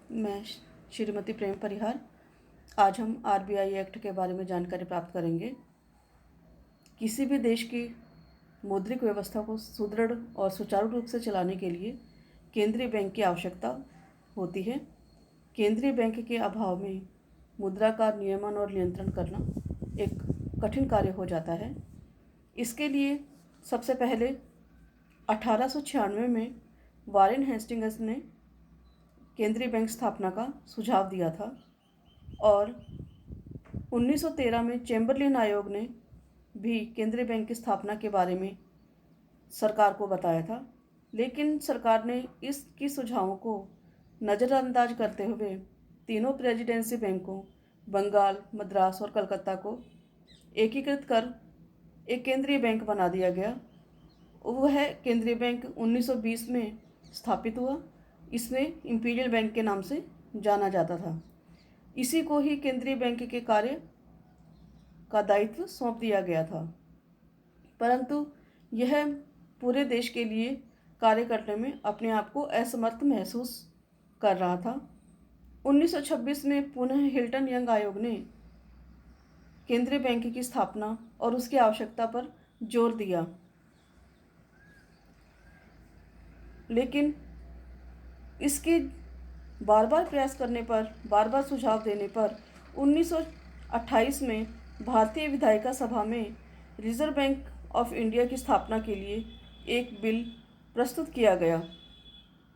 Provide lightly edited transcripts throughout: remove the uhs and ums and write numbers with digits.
मैं श्रीमती प्रेम परिहार। आज हम आरबीआई एक्ट के बारे में जानकारी प्राप्त करेंगे। किसी भी देश की मौद्रिक व्यवस्था को सुदृढ़ और सुचारू रूप से चलाने के लिए केंद्रीय बैंक की आवश्यकता होती है। केंद्रीय बैंक के अभाव में मुद्रा का नियमन और नियंत्रण करना एक कठिन कार्य हो जाता है। इसके लिए सबसे पहले 1896 में वारेन हेस्टिंग्स ने केंद्रीय बैंक स्थापना का सुझाव दिया था और 1913 में चैम्बरलिन आयोग ने भी केंद्रीय बैंक की स्थापना के बारे में सरकार को बताया था, लेकिन सरकार ने इसकी सुझावों को नज़रअंदाज करते हुए तीनों प्रेसिडेंसी बैंकों बंगाल, मद्रास और कलकत्ता को एकीकृत कर एक केंद्रीय बैंक बना दिया गया। वह केंद्रीय बैंक 1920 में स्थापित हुआ। इसमें इंपीरियल बैंक के नाम से जाना जाता था। इसी को ही केंद्रीय बैंक के कार्य का दायित्व सौंप दिया गया था, परंतु यह पूरे देश के लिए कार्य करने में अपने आप को असमर्थ महसूस कर रहा था। 1926 में पुनः हिल्टन यंग आयोग ने केंद्रीय बैंक की स्थापना और उसकी आवश्यकता पर जोर दिया, लेकिन इसके बार बार प्रयास करने पर, बार बार सुझाव देने पर 1928 में भारतीय विधायिका सभा में रिजर्व बैंक ऑफ इंडिया की स्थापना के लिए एक बिल प्रस्तुत किया गया,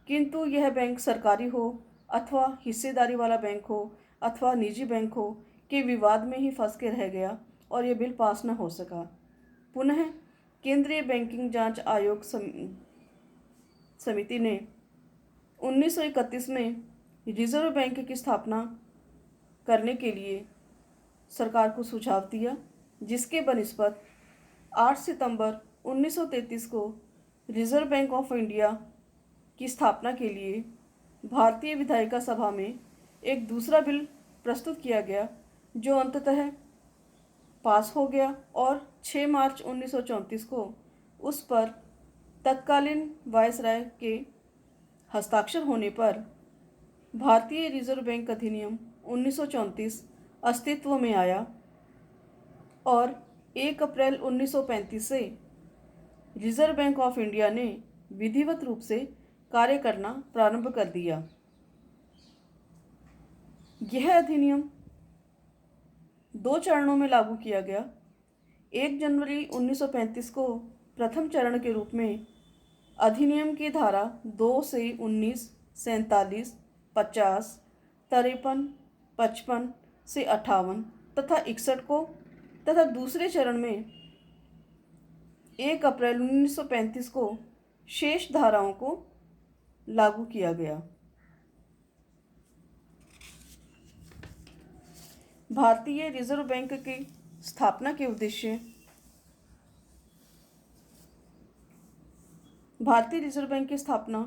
किंतु यह बैंक सरकारी हो अथवा हिस्सेदारी वाला बैंक हो अथवा निजी बैंक हो के विवाद में ही फंस के रह गया और यह बिल पास न हो सका। पुनः केंद्रीय बैंकिंग जांच आयोग समिति ने 1931 में रिजर्व बैंक की स्थापना करने के लिए सरकार को सुझाव दिया, जिसके बनिस्पत 8 सितंबर 1933 को रिजर्व बैंक ऑफ इंडिया की स्थापना के लिए भारतीय विधायिका सभा में एक दूसरा बिल प्रस्तुत किया गया, जो अंततः पास हो गया और 6 मार्च 1934 को उस पर तत्कालीन वायसराय के हस्ताक्षर होने पर भारतीय रिजर्व बैंक अधिनियम 1934 अस्तित्व में आया और 1 अप्रैल 1935 से रिजर्व बैंक ऑफ इंडिया ने विधिवत रूप से कार्य करना प्रारंभ कर दिया। यह अधिनियम 2 चरणों में लागू किया गया। 1 जनवरी 1935 को प्रथम चरण के रूप में अधिनियम की धारा 2 से 19, 47, 50, 53, 55 से 58 तथा 61 को तथा दूसरे चरण में 1 अप्रैल 1935 को शेष धाराओं को लागू किया गया। भारतीय रिजर्व बैंक की स्थापना के उद्देश्य भारतीय रिजर्व बैंक की स्थापना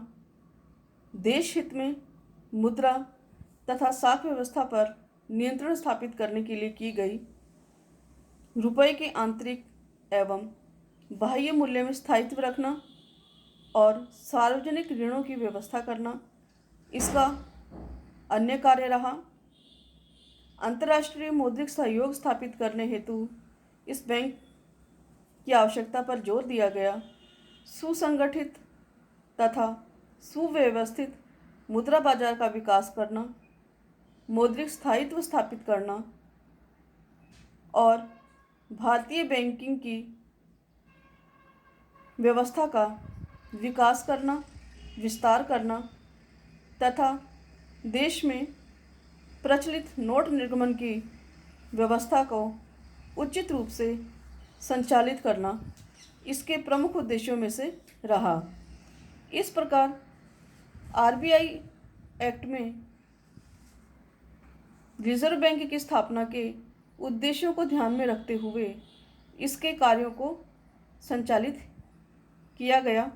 देश हित में मुद्रा तथा साख व्यवस्था पर नियंत्रण स्थापित करने के लिए की गई, रुपये के आंतरिक एवं बाह्य मूल्य में स्थायित्व रखना और सार्वजनिक ऋणों की व्यवस्था करना इसका अन्य कार्य रहा। अंतर्राष्ट्रीय मौद्रिक सहयोग स्थापित करने हेतु इस बैंक की आवश्यकता पर जोर दिया गया। सुसंगठित तथा सुव्यवस्थित मुद्रा बाजार का विकास करना, मौद्रिक स्थायित्व स्थापित करना और भारतीय बैंकिंग की व्यवस्था का विकास करना, विस्तार करना तथा देश में प्रचलित नोट निर्गमन की व्यवस्था को उचित रूप से संचालित करना इसके प्रमुख उद्देश्यों में से रहा। इस प्रकार आरबीआई एक्ट में रिजर्व बैंक की स्थापना के उद्देश्यों को ध्यान में रखते हुए इसके कार्यों को संचालित किया गया